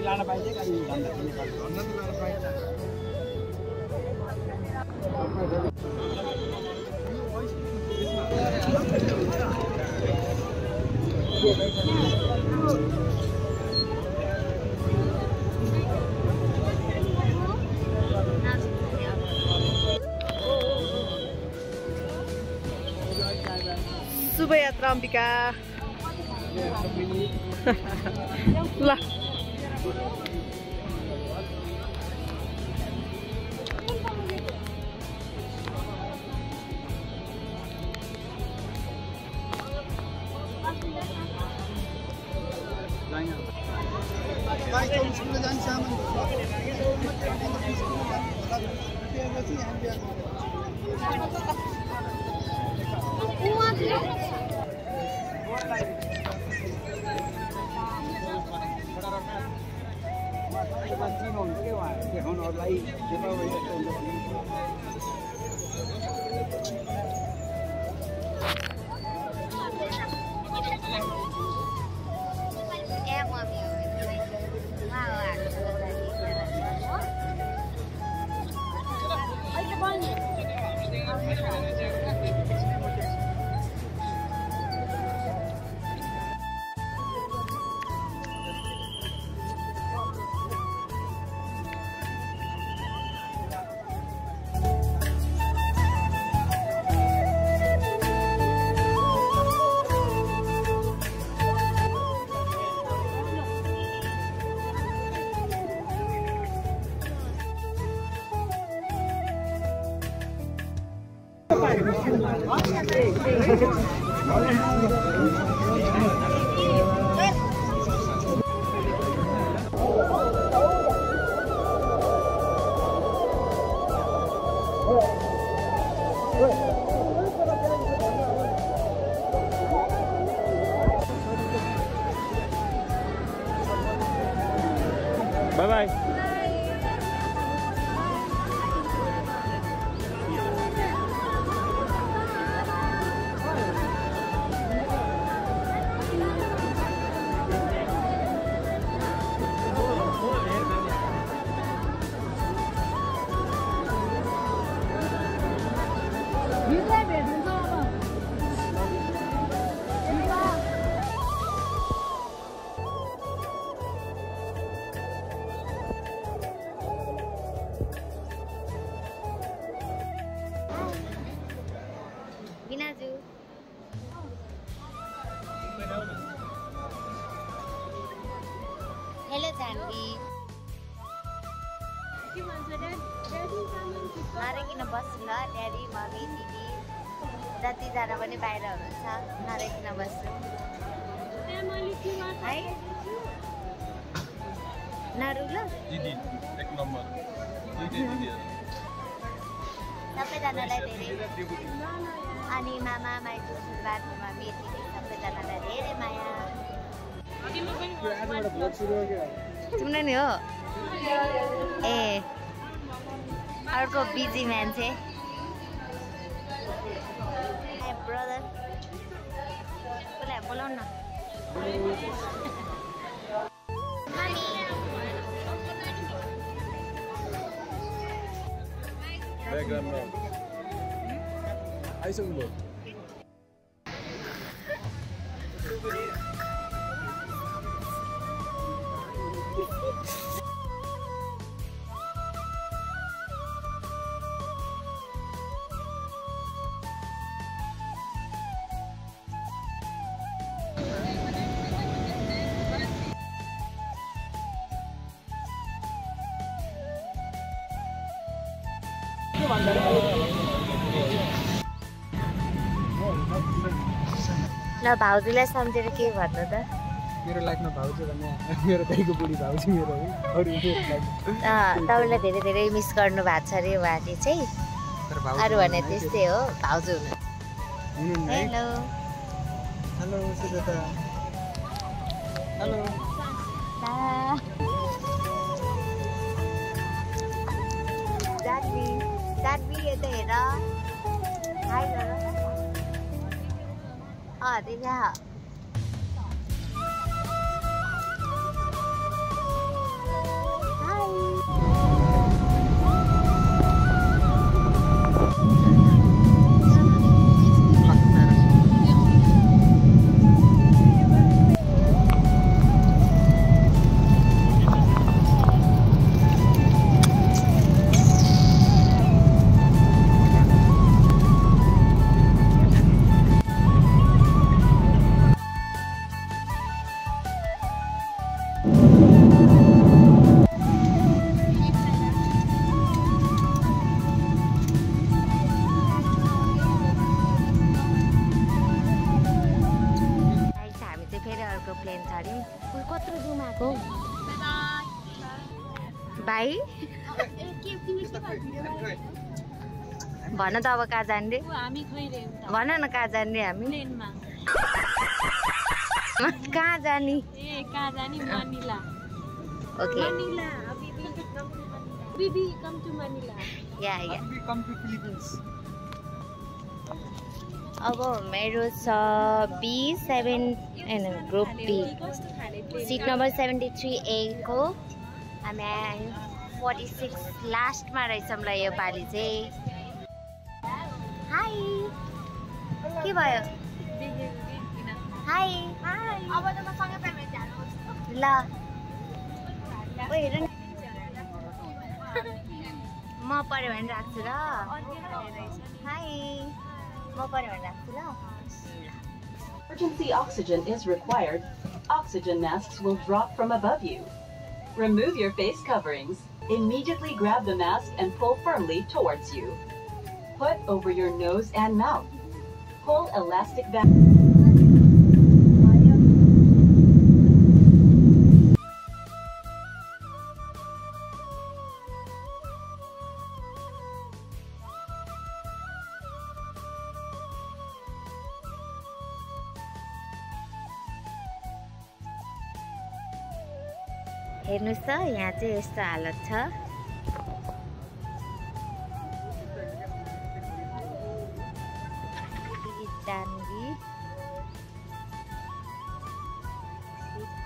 लान पाइन्छ गाडी भन्दा पनि भन्दा त लान पाइन्छ शुभ यात्रा अम्बिका ल Bye-bye. Hello, Janvi. नरेकिन बस्छु ल ड्याडी मम्मी दिदी जतिजना पनि बाहिर हुनुहुन्छ नरेकिन बस्छु है नरु ल दिदी एक नम्बर सबैजनालाई धेरै अनि मामा माइजू सुरबार मम्मी दिदी सबैजनालाई धेरै माया तिम्रो नि हो ए अर्को बिजी मान्छे ब्रदर उसलाई बोलाउन ब्याकग्राउन्डमा आइसक्नुभयो ल भाउजूलाई सम्झेर के भन्नु त मेरो लाइफमा भाउजू भन्ने मेरो दाइको बुढी भाउजू मेरो हो अरु तपाईलाई धेरै धेरै मिस गर्नु भएको छ रे उहाँले चाहिँ अरु भने त्यस्तै हो भाउजू हुनु hello hello Sujata hello Janvi यता हेर हाई गर 等一下。प्लेन चढ्यौँ कत्रो रुम आएको भाइ भन त अब कहाँ जाने भन न कहाँ जाने हामी कहाँ जाने ओके अब मेरो छ B7 group B seat number 73A को हामी 46 लास्टमा रहेछौँ ल यो पालि चाहिँ हाई के भयो हाई अब त म सँगै प्यामेन्ट जानु ल ओ हेर न म पर्यो भने राख्छु र हाई म पर्यो भने राख्छु ल Emergency oxygen is required. Oxygen masks will drop from above you. Remove your face coverings. Immediately grab the mask and pull firmly towards you. Put over your nose and mouth. Pull elastic back. हेर्नुस् त यहाँ चाहिँ यस्तो हालत छ दामी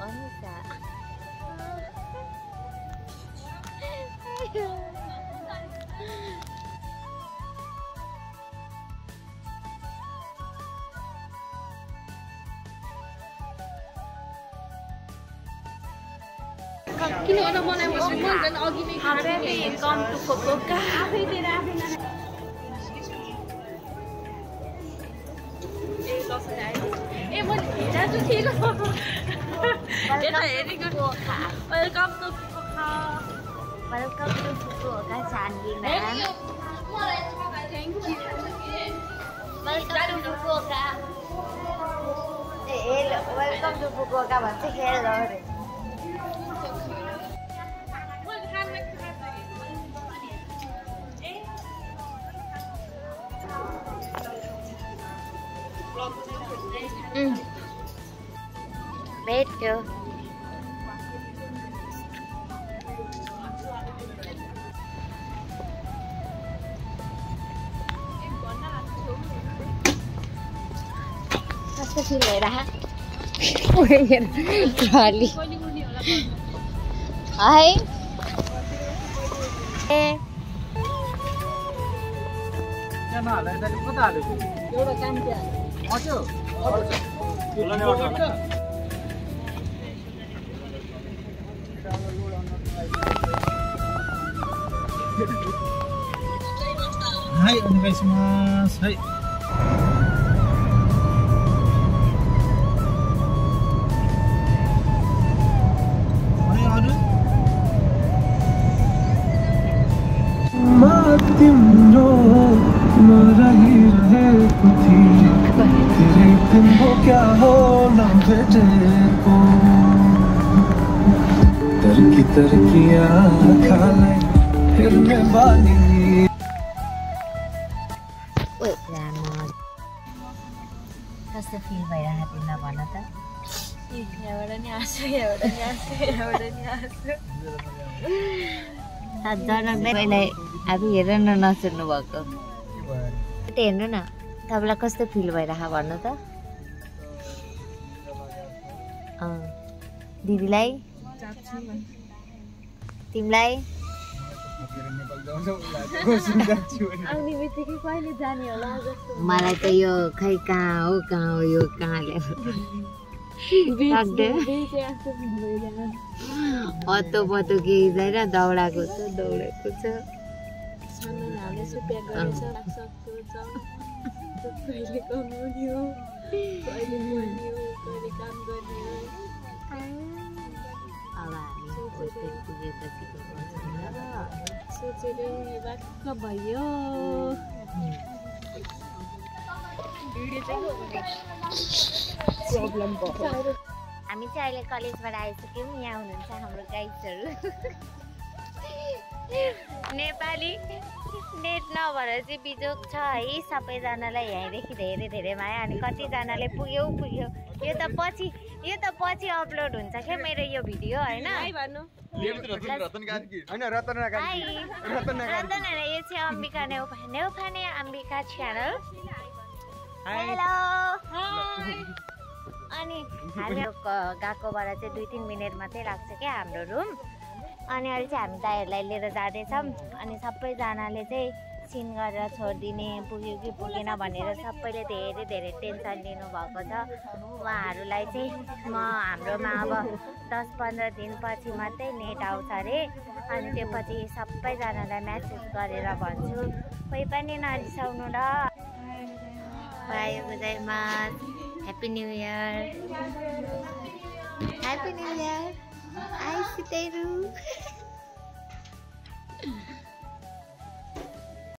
अनिता किन बनाएको अघि कम टु फोकोका ए म दाजु ठीक हो यता हेरेको वेलकम टु फोकोका वेलकम टु फोकोका चान्डीम्यान थ्यांक यू वेलकम टु फोकोका ए हेलो वेलकम टु फोकोका भन्छ हेलो रे भेट्यो कस्तो फिल भइरहेको ट्रली है ए एउटा कामはい、お願いします。はい。あれある？तिम्रो नरही रहेको थिए तेरै दिन हो क्या हो नभेटेको तरकी तरकी आँखालाई हेर्ने बानी कस्तो फिल भइरहेको तिमीलाई भन त यहाँबाट नि हाँस्यो यहाँबाट नि हाँस्यो यहाँबाट नि हाँस्यो जनकलाई अब हेर न नसुन्नु भएको हेर्नु न तपाईँलाई कस्तो फिल भइरहेको भन्नु त दिदीलाई तिमीलाई आउने बित्तिकै कहिले जाने होला जस्तो मलाई त यो खै कहाँ हो यो कहाँ अतो पतो केही छैन दौडाएको छ कहिले कमाउने हो कहिले पढ्ने हो कहिले काम गर्ने हो अब हामी होस्टेल पुगेपछिको सोचेर वाक्क भयो हामी चाहिँ अहिले कलेजबाट आइसक्यौँ यहाँ हुनुहुन्छ हाम्रो गाइड्सहरू नेपाली नेट नभएर चाहिँ बिजोग छ है सबैजनालाई यहीँदेखि धेरै धेरै माया अनि कतिजनाले पुग्यो यो त पछि अपलोड हुन्छ क्या मेरो यो भिडियो होइन रतन यो चाहिँ अम्बिका नेउफाने अम्बिका च्यानल हेलो अनि हामी गएकोबाट चाहिँ 2-3 मिनट मात्रै लाग्छ क्या हाम्रो रुम अनि अहिले चाहिँ हामी दाइहरूलाई लिएर जाँदैछौँ अनि सबैजनाले चाहिँ सिन गरेर छोडिदिने पुग्यो कि पुगेन भनेर सबैले धेरै धेरै टेन्सन लिनुभएको छ उहाँहरूलाई चाहिँ हाम्रोमा अब 10-15 दिनपछि मात्रै नेट आउँछ अरे अनि त्यो पछि सबैजनालाई म्यासेज गरेर भन्छु कोही पनि नरिसाउनु ल ह्याप्पी न्यू इयर आइसितेरू